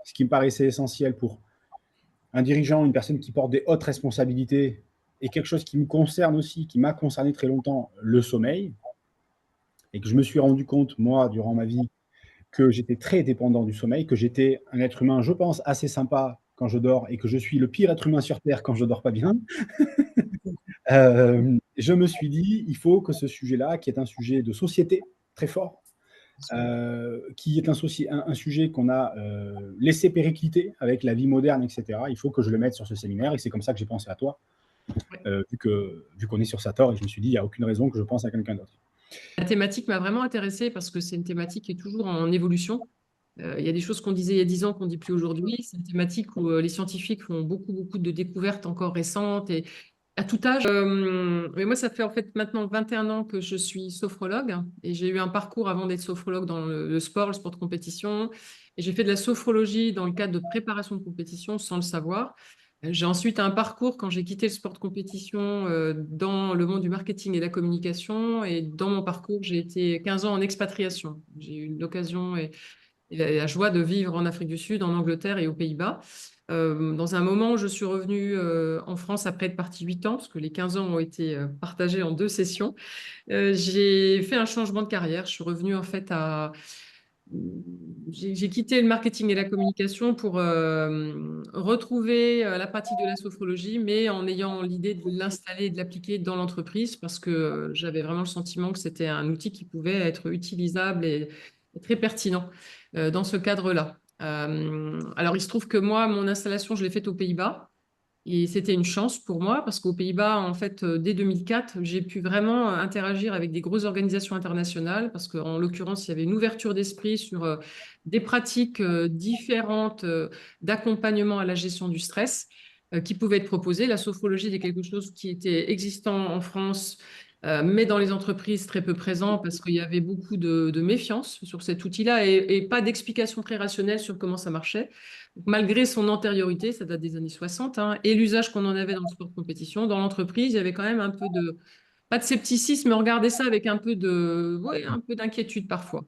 ce qui me paraissait essentiel pour un dirigeant, une personne qui porte des hautes responsabilités et quelque chose qui me concerne aussi, qui m'a concerné très longtemps, le sommeil et que je me suis rendu compte, moi, durant ma vie, que j'étais très dépendant du sommeil, que j'étais un être humain, je pense, assez sympa quand je dors et que je suis le pire être humain sur terre quand je dors pas bien. Je me suis dit: «Il faut que ce sujet-là, qui est un sujet de société très fort, qui est un sujet qu'on a, laissé péricliter avec la vie moderne et cetera, il faut que je le mette sur ce séminaire» et c'est comme ça que j'ai pensé à toi, Ouais. vu qu'on est sur Sator et je me suis dit: «Il y a aucune raison que je pense à quelqu'un d'autre». La thématique m'a vraiment intéressée parce que c'est une thématique qui est toujours en évolution. Il y a des choses qu'on disait il y a 10 ans qu'on ne dit plus aujourd'hui. C'est une thématique où les scientifiques font beaucoup, beaucoup de découvertes encore récentes et à tout âge. Mais moi, ça fait en fait maintenant 21 ans que je suis sophrologue et j'ai eu un parcours avant d'être sophrologue dans le sport, le sport de compétition. Et j'ai fait de la sophrologie dans le cadre de préparation de compétition sans le savoir. J'ai ensuite un parcours quand j'ai quitté le sport de compétition dans le monde du marketing et de la communication. Et dans mon parcours, j'ai été 15 ans en expatriation. J'ai eu l'occasion et la joie de vivre en Afrique du Sud, en Angleterre et aux Pays-Bas. Dans un moment où je suis revenue en France après être partie 8 ans, parce que les 15 ans ont été partagés en 2 sessions, j'ai fait un changement de carrière. Je suis revenue en fait à... J'ai quitté le marketing et la communication pour retrouver la pratique de la sophrologie, mais en ayant l'idée de l'installer et de l'appliquer dans l'entreprise, parce que j'avais vraiment le sentiment que c'était un outil qui pouvait être utilisable et très pertinent dans ce cadre-là. Alors, il se trouve que moi, mon installation, je l'ai faite aux Pays-Bas. Et c'était une chance pour moi parce qu'aux Pays-Bas, en fait, dès 2004, j'ai pu vraiment interagir avec des grosses organisations internationales parce qu'en l'occurrence, il y avait une ouverture d'esprit sur des pratiques différentes d'accompagnement à la gestion du stress qui pouvaient être proposées. La sophrologie était quelque chose qui était existant en France, mais dans les entreprises très peu présent parce qu'il y avait beaucoup de méfiance sur cet outil-là et pas d'explication très rationnelle sur comment ça marchait. Donc, malgré son antériorité, ça date des années 60, hein, et l'usage qu'on en avait dans le sport de compétition, dans l'entreprise, il y avait quand même un peu de, pas de scepticisme, mais on regardait ça avec un peu de, ouais, un peu d'inquiétude parfois.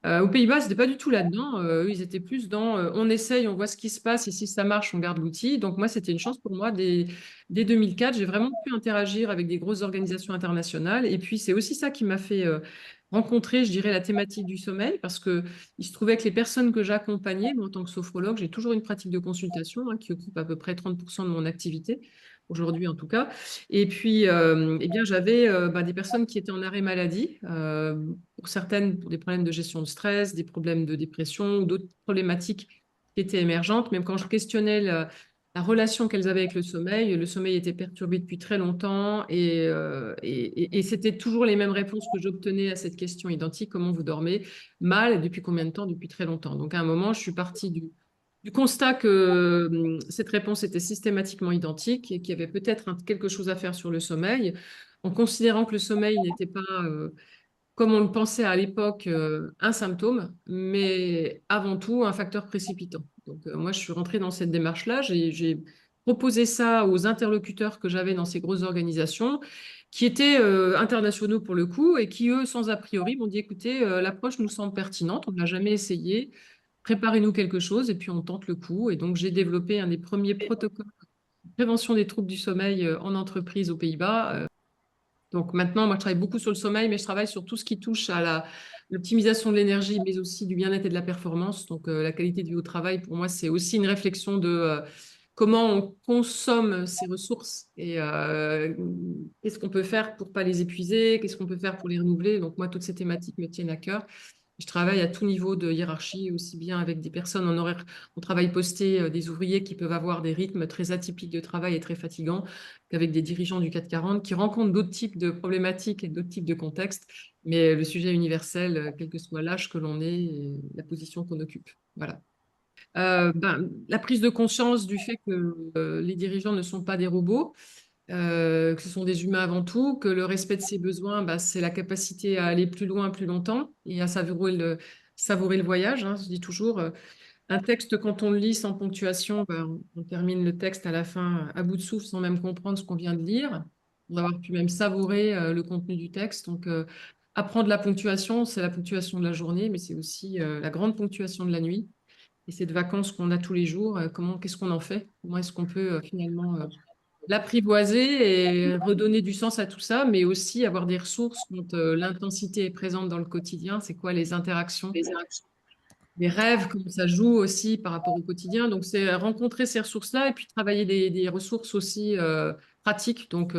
Aux Pays-Bas, c'était pas du tout là-dedans. Eux, ils étaient plus dans on essaye, on voit ce qui se passe et si ça marche, on garde l'outil. Donc moi, c'était une chance pour moi. Dès 2004, j'ai vraiment pu interagir avec des grosses organisations internationales. Et puis, c'est aussi ça qui m'a fait rencontrer, je dirais, la thématique du sommeil parce que il se trouvait que les personnes que j'accompagnais, moi, en tant que sophrologue, j'ai toujours une pratique de consultation qui occupe à peu près 30% de mon activité, aujourd'hui en tout cas. Et puis, eh bien, j'avais des personnes qui étaient en arrêt maladie, pour certaines pour des problèmes de gestion de stress, des problèmes de dépression ou d'autres problématiques qui étaient émergentes. Même quand je questionnais la relation qu'elles avaient avec le sommeil était perturbé depuis très longtemps et c'était toujours les mêmes réponses que j'obtenais à cette question identique, comment vous dormez? Mal, et depuis combien de temps? Depuis très longtemps. Donc à un moment, je suis partie du constat que cette réponse était systématiquement identique et qu'il y avait peut-être quelque chose à faire sur le sommeil, en considérant que le sommeil n'était pas, comme on le pensait à l'époque, un symptôme, mais avant tout un facteur précipitant. Donc moi, je suis rentrée dans cette démarche-là, j'ai proposé ça aux interlocuteurs que j'avais dans ces grosses organisations, qui étaient internationaux pour le coup, et qui, eux, sans a priori, m'ont dit, écoutez, l'approche nous semble pertinente, on ne l'a jamais essayé, préparez-nous quelque chose et puis on tente le coup. Et donc, j'ai développé un des premiers protocoles de prévention des troubles du sommeil en entreprise aux Pays-Bas. Donc maintenant, moi, je travaille beaucoup sur le sommeil, mais je travaille sur tout ce qui touche à l'optimisation de l'énergie, mais aussi du bien-être et de la performance. Donc la qualité de vie au travail, pour moi, c'est aussi une réflexion de comment on consomme ces ressources et qu'est-ce qu'on peut faire pour pas les épuiser, qu'est-ce qu'on peut faire pour les renouveler. Donc moi, toutes ces thématiques me tiennent à cœur. Je travaille à tout niveau de hiérarchie, aussi bien avec des personnes en horaire, en travail posté, des ouvriers qui peuvent avoir des rythmes très atypiques de travail et très fatigants, qu'avec des dirigeants du CAC 40 qui rencontrent d'autres types de problématiques et d'autres types de contextes. Mais le sujet est universel, quel que soit l'âge que l'on est et la position qu'on occupe. Voilà. La prise de conscience du fait que les dirigeants ne sont pas des robots, que ce sont des humains avant tout, que le respect de ses besoins, c'est la capacité à aller plus loin, plus longtemps et à savourer le voyage, hein. Je dis toujours, un texte, quand on le lit sans ponctuation, on termine le texte à la fin à bout de souffle sans même comprendre ce qu'on vient de lire. On va avoir pu même savourer le contenu du texte. Donc, apprendre la ponctuation, c'est la ponctuation de la journée, mais c'est aussi la grande ponctuation de la nuit. Et cette vacance qu'on a tous les jours, qu'est-ce qu'on en fait? Comment est-ce qu'on peut finalement l'apprivoiser et redonner du sens à tout ça, mais aussi avoir des ressources quand l'intensité est présente dans le quotidien. C'est quoi les interactions, les rêves, comment ça joue aussi par rapport au quotidien. Donc, c'est rencontrer ces ressources-là et puis travailler des ressources aussi pratiques. Donc,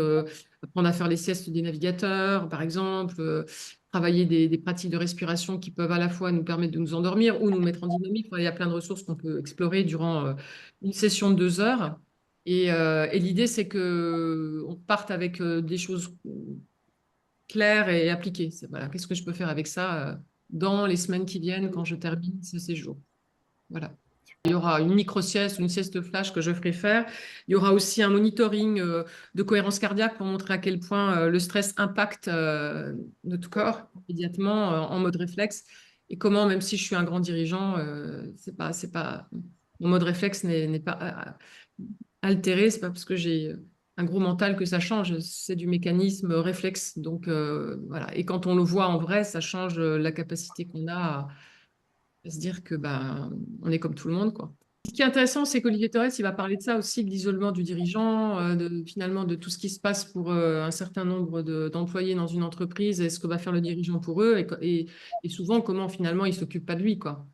apprendre à faire les siestes des navigateurs, par exemple, travailler des pratiques de respiration qui peuvent à la fois nous permettre de nous endormir ou nous mettre en dynamique. Enfin, il y a plein de ressources qu'on peut explorer durant une session de 2 heures. Et l'idée, c'est que on parte avec des choses claires et appliquées. Voilà, qu'est-ce que je peux faire avec ça dans les semaines qui viennent quand je termine ce séjour? Voilà. Il y aura une micro-sieste, une sieste flash que je ferai faire. Il y aura aussi un monitoring de cohérence cardiaque pour montrer à quel point le stress impacte notre corps immédiatement en mode réflexe et comment, même si je suis un grand dirigeant, c'est pas, mon mode réflexe n'est pas altéré. C'est pas parce que j'ai un gros mental que ça change. C'est du mécanisme réflexe. Donc voilà. Et quand on le voit en vrai, ça change la capacité qu'on a à se dire que on est comme tout le monde, quoi. Ce qui est intéressant, c'est qu'Olivier Torres, il va parler de ça aussi, de l'isolement du dirigeant, finalement de tout ce qui se passe pour un certain nombre d'employés dans une entreprise et ce que va faire le dirigeant pour eux et souvent comment finalement il s'occupe pas de lui, quoi.